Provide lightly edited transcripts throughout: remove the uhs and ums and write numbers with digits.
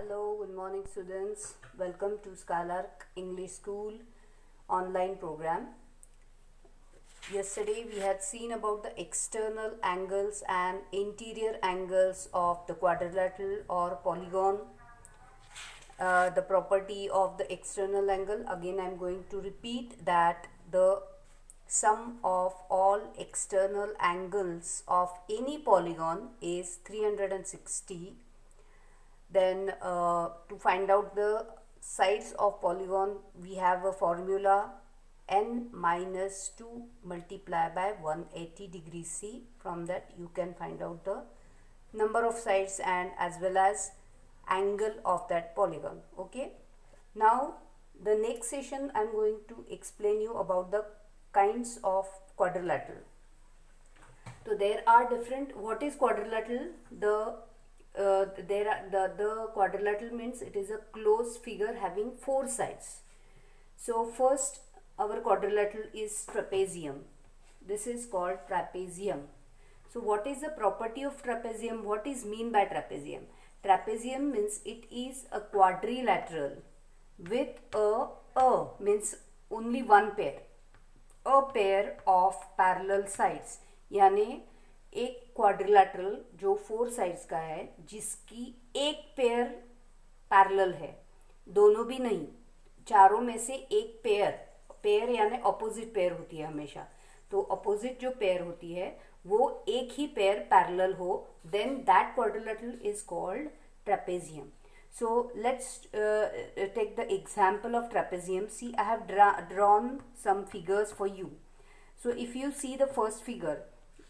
Hello, good morning students. Welcome to Skylark English School online program. Yesterday we had seen about the external angles and interior angles of the quadrilateral or polygon. The property of the external angle, again I am going to repeat that the sum of all external angles of any polygon is 360. Then to find out the sides of polygon, we have a formula n minus 2 multiplied by 180 degrees C. From that you can find out the number of sides and as well as angle of that polygon. Okay, now the next session I am going to explain you about the kinds of quadrilateral. So there are different. What is quadrilateral? The quadrilateral means it is a closed figure having 4 sides. So first our quadrilateral is trapezium. This is called trapezium. So what is the property of trapezium? What is mean by trapezium? Trapezium means it is a quadrilateral with a means only one pair, a pair of parallel sides. यानी एक quadrilateral जो 4 sides का है जिसकी एक pair parallel है, दोनों भी नहीं, चारों में से एक पेयर यानी अपोजिट पेयर होती है हमेशा. तो अपोजिट जो पेयर होती है वो एक ही पेयर पैरेलल हो, then that quadrilateral is called trapezium. So let's take the example of trapezium. See, I have drawn some figures for you. So if you see the first figure,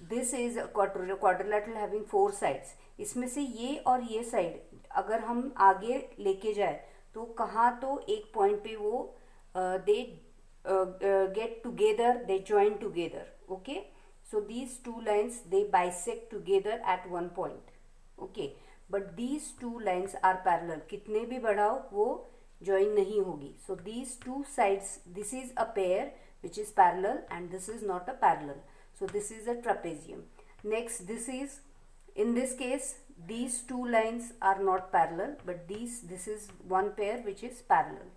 this is a quadrilateral having 4 sides. इसमें से ये और ये side अगर हम आगे लेके जाए तो कहाँ तो एक पॉइंट पे वो they get together, they join together. Okay, so these two lines they bisect together at one point. Okay, but these two lines are parallel. कितने भी बढ़ाओ वो join नहीं होगी. So these two sides, this is a pair which is parallel and this is not a parallel. So this is a trapezium. Next, this is, in this case these two lines are not parallel, but this is one pair which is parallel.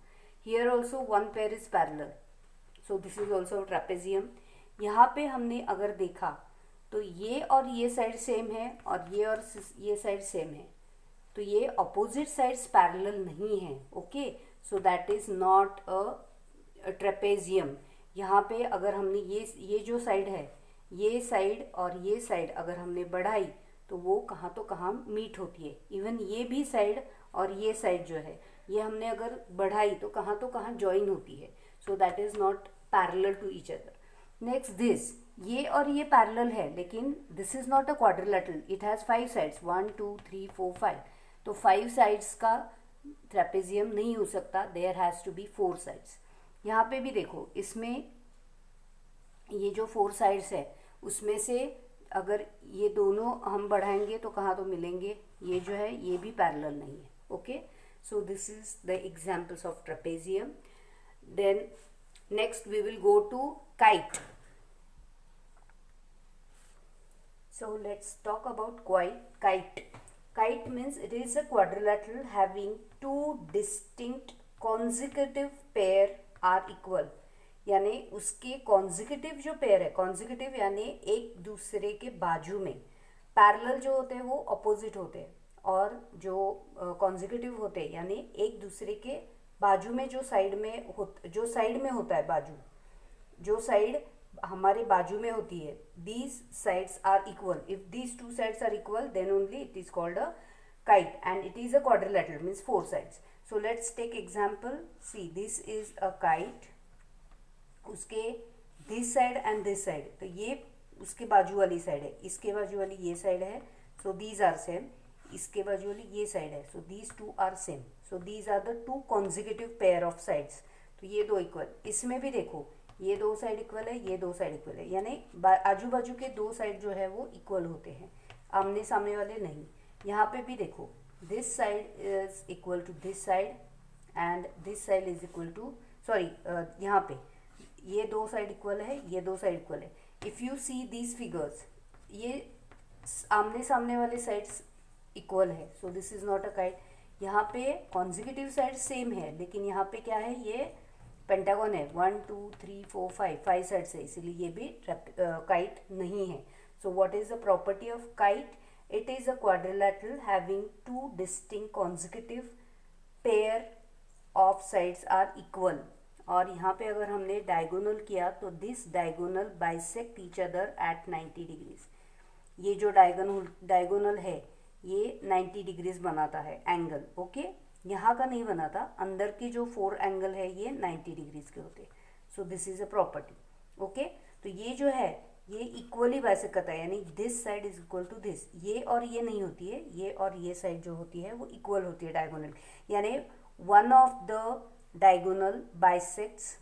Here also one pair is parallel. So this is also a trapezium. यहाँ पे हमने अगर देखा तो ये और ये side same है और ये साइड सेम है, तो ये अपोजिट साइड्स पैरेलल नहीं है. Okay, so that is not a trapezium. यहाँ पे अगर हमने ये जो साइड है, ये साइड और ये साइड अगर हमने बढ़ाई तो वो कहाँ तो कहाँ मीट होती है. इवन ये भी साइड और ये साइड जो है ये हमने अगर बढ़ाई तो कहाँ ज्वाइन होती है. So that is not parallel to each other. Next, this, ये और ये पैरेलल है लेकिन this is not a quadrilateral. It has 5 sides, 1 2 3 4 5. तो 5 साइड्स का ट्रेपेजियम नहीं हो सकता. There has to be 4 sides. यहाँ पे भी देखो, इसमें ये जो 4 साइड्स है उसमें से अगर ये दोनों हम बढ़ाएंगे तो कहाँ तो मिलेंगे, ये जो है ये भी पैरेलल नहीं है. Okay, so this is the examples of trapezium. Then next we will go to kite. So let's talk about kite. Kite means it is a quadrilateral having 2 distinct consecutive pair are equal. यानी उसके consecutive जो pair है, consecutive यानी एक दूसरे के बाजू में, parallel जो होते हैं वो opposite होते हैं और जो consecutive होते हैं यानी एक दूसरे के बाजू में जो साइड में होता है, बाजू जो साइड हमारे बाजू में होती है, these sides are equal. If these two sides are equal, then only it is called a kite and it is a quadrilateral, means 4 sides. So let's take example. See, this is a kite. उसके this side and this side, तो ये उसके बाजू वाली side है, इसके बाजू वाली ये साइड है. So these are same. इसके बाजू वाली ये साइड है. So these two are same. So these are the 2 consecutive pair of sides. तो ये दो इक्वल. इसमें भी देखो, ये 2 साइड इक्वल है, ये 2 साइड इक्वल है, यानी आजू बाजू के 2 साइड जो है वो इक्वल होते हैं, आमने सामने वाले नहीं. यहाँ पे भी देखो, this side is equal to this side and this side is equal to, sorry, यहाँ पे ये 2 साइड इक्वल है, ये 2 साइड इक्वल है. If you see these figures, ये आमने सामने वाले साइड्स इक्वल है, so this is not a kite. यहाँ पे कॉन्जिक्यूटिव साइड सेम है, लेकिन यहाँ पे क्या है, ये पेंटागन है, 1 2 3 4 5 साइड्स है, इसीलिए ये भी काइट नहीं है. So what is the property of kite? It is a quadrilateral having two distinct consecutive pair of sides are equal. और यहाँ पे अगर हमने डायगोनल किया तो this diagonal bisect each other at 90 degrees. ये जो डायगोनल है ये 90 डिग्रीज बनाता है एंगल. ओके, यहाँ का नहीं बनाता, अंदर के जो 4 एंगल है ये 90 डिग्रीज के होते हैं. सो this is a property. Okay, तो ये जो है ये इक्वली बाइसेक्ट करता है, यानी this side is equal to this. ये और ये नहीं होती है, ये और ये साइड जो होती है वो इक्वल होती है डायगोनल, यानी one of the diagonal bisects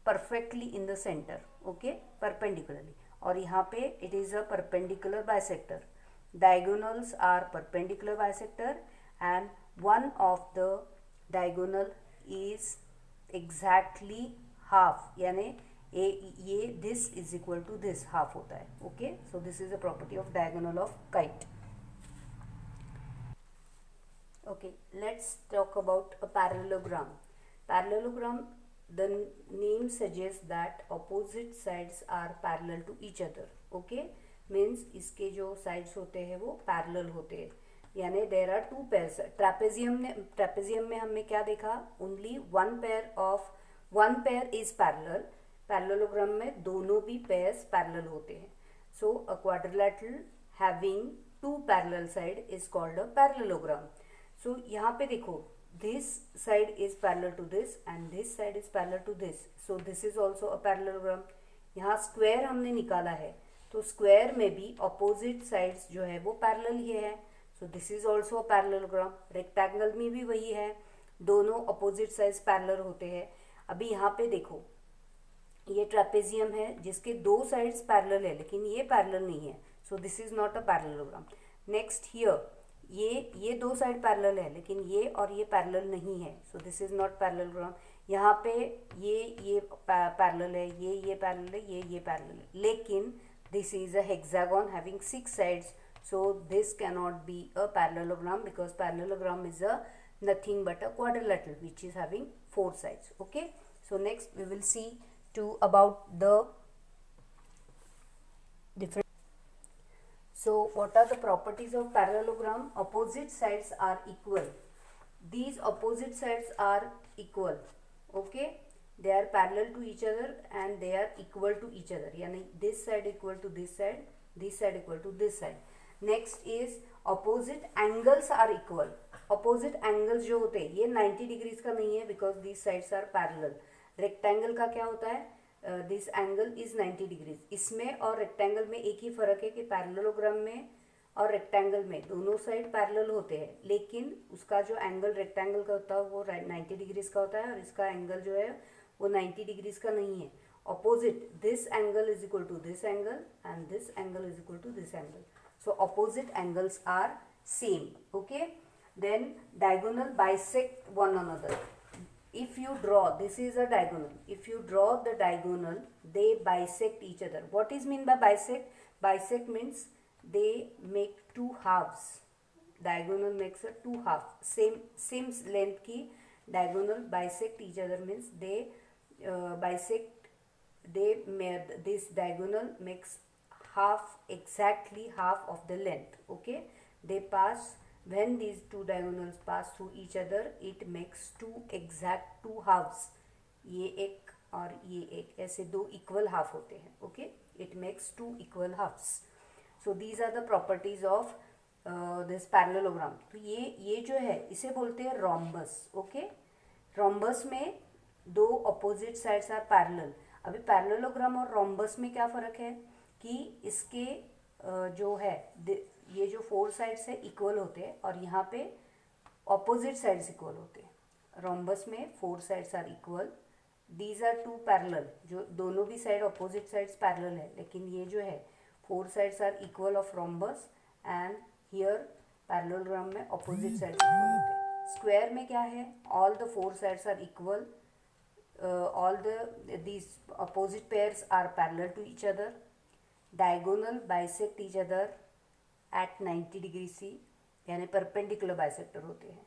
perfectly in the center. Okay, perpendicularly. और यहाँ पे it is a perpendicular bisector. Diagonals are perpendicular bisector and one of the diagonal is exactly half, यानी ये this is equal to this half होता है. Okay, so this is a property of diagonal of kite. Okay, let's talk about a parallelogram. Parallelogram, the name suggests that opposite sides are parallel to each other. Okay, means इसके जो sides होते हैं वो parallel होते हैं, यानी there are two pairs. Trapezium में हमने क्या देखा? Only one pair is parallel. Parallelogram में दोनों भी pairs parallel होते हैं. So a quadrilateral having two parallel side is called a parallelogram. So यहाँ पे देखो, this side is parallel to this and this side is parallel to this. So this is also a parallelogram. यहाँ square हमने निकाला है, तो square में भी opposite sides जो है वो parallel ही है. So this is also a parallelogram. Rectangle में भी वही है, दोनों opposite sides parallel होते हैं. अभी यहाँ पे देखो, ये ट्रेपेजियम है जिसके दो sides parallel है, लेकिन ये parallel नहीं है. So this is not a parallelogram. Next here, ये दो साइड पैरेलल है, लेकिन ये और ये पैरेलल नहीं है. So this is not parallelogram. यहाँ पे ये पैरेलल है, ये पैरेलल है, ये पैरेलल है, लेकिन this is a hexagon having 6 sides. So this can not be a parallelogram because parallelogram is a nothing but a quadrilateral which is having 4 sides. Okay, so next we will see to about the different. So what are the properties of parallelogram? Opposite sides are equal. These opposite sides are equal. Okay, they are parallel to each other and they are equal to each other. यानी this side equal to this side equal to this side. Next is opposite angles are equal. Opposite angles जो होते हैं ये 90 degrees का नहीं है because these sides are parallel. Rectangle का क्या होता है? This angle is 90 degrees. इसमें और रेक्टेंगल में एक ही फ़र्क है कि पैरेललोग्राम में और रेक्टेंगल में दोनों साइड पैरेलल होते हैं, लेकिन उसका जो एंगल रेक्टेंगल का होता है वो 90 डिग्रीज का होता है और इसका एंगल जो है वो 90 डिग्रीज का नहीं है. Opposite, this angle is equal to this angle and this angle is equal to this angle. So opposite angles are same. Okay, then diagonal bisect one another. If you draw, this is a diagonal. If you draw the diagonal, they bisect each other. What is mean by bisect? Bisect means they make two halves. Diagonal makes a two half. Same length की diagonal bisect each other means they bisect. This diagonal makes exactly half of the length. Okay, they pass. When these two diagonals pass through each other, it makes two halves. ये एक और ये एक, ऐसे दो equal half होते हैं. Okay, it makes two equal halves. So these are the properties of this parallelogram. तो ये जो है इसे बोलते हैं rhombus. Okay, rhombus में दो opposite sides are parallel. अभी parallelogram और rhombus में क्या फ़र्क है कि इसके जो है ये जो 4 साइड्स है इक्वल होते हैं और यहाँ पे ऑपोजिट साइड्स इक्वल होते हैं. रोम्बस में 4 sides are equal. These are two parallel, जो दोनों भी साइड ऑपोजिट साइड्स पैरेलल है, लेकिन ये जो है 4 sides are equal of rhombus and here parallelogram में ऑपोजिट साइड्स इक्वल होते हैं. स्क्वायर में क्या है? All the 4 sides are equal. all these opposite pairs are parallel to each other. Diagonal bisect each other at 90 degrees C. यानी perpendicular bisector होते हैं।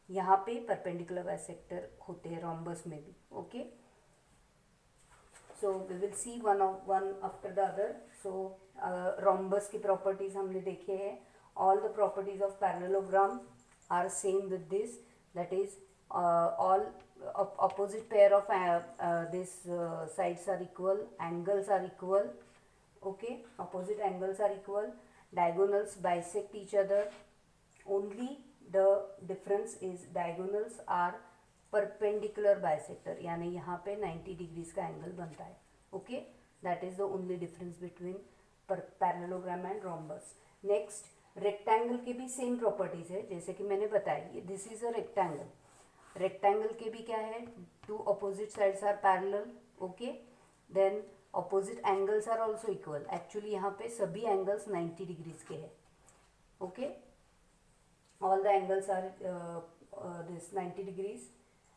यहाँ पे परपेंडिकुलर बाइसेक्टर होते हैं रोम्बस में भी। Okay, so we will see one after the other. So rhombus की प्रॉपर्टीज हमने देखे हैं। All the properties of parallelogram are same with this, that is all opposite pair of this sides are equal, angles are equal. Okay, opposite angles are equal, diagonals bisect each other. Only the difference is diagonals are perpendicular bisector, यानी यहाँ पे 90 degrees का angle बनता है। Okay, that is the only difference between parallelogram and rhombus. Next, rectangle के भी same properties है, जैसे कि मैंने बताई, this is a rectangle. Rectangle के भी क्या है, two opposite sides are parallel. Okay, then opposite angles are also equal. Actually यहाँ पे सभी एंगल्स 90 डिग्रीज के हैं। Okay, all the angles are this 90 degrees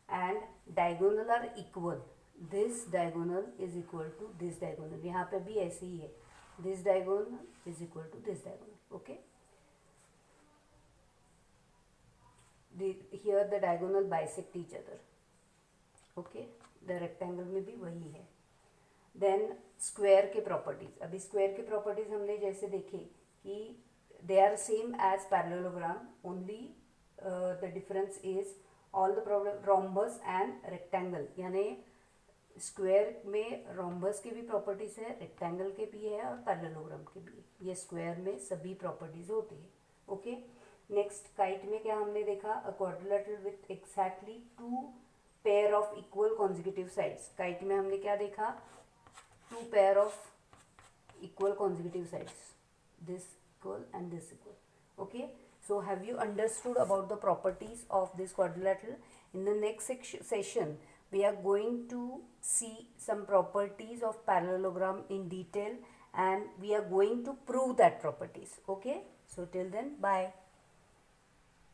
and diagonal are equal. This diagonal is equal to this diagonal, यहाँ पे भी ऐसे ही है, this diagonal is equal to this diagonal. Okay, here the diagonal bisect each other. Okay, the rectangle में भी वही है। then square के properties, अभी square के properties हमने जैसे देखे कि they are same as parallelogram, only the difference is all the rhombus and rectangle, यानी स्क्वायर में रोम्बस के भी प्रॉपर्टीज है, रेक्टेंगल के भी है और पैरेललोग्राम के भी है। ये स्क्वायर में सभी प्रॉपर्टीज होती है। ओके, नेक्स्ट काइट में क्या हमने देखा, a quadrilateral with exactly two pair of equal consecutive sides. Kite में हमने क्या देखा, two pair of equal consecutive sides, this equal and this equal. Okay, so have you understood about the properties of this quadrilateral? In the next session we are going to see some properties of parallelogram in detail and we are going to prove that properties. Okay, so till then, bye.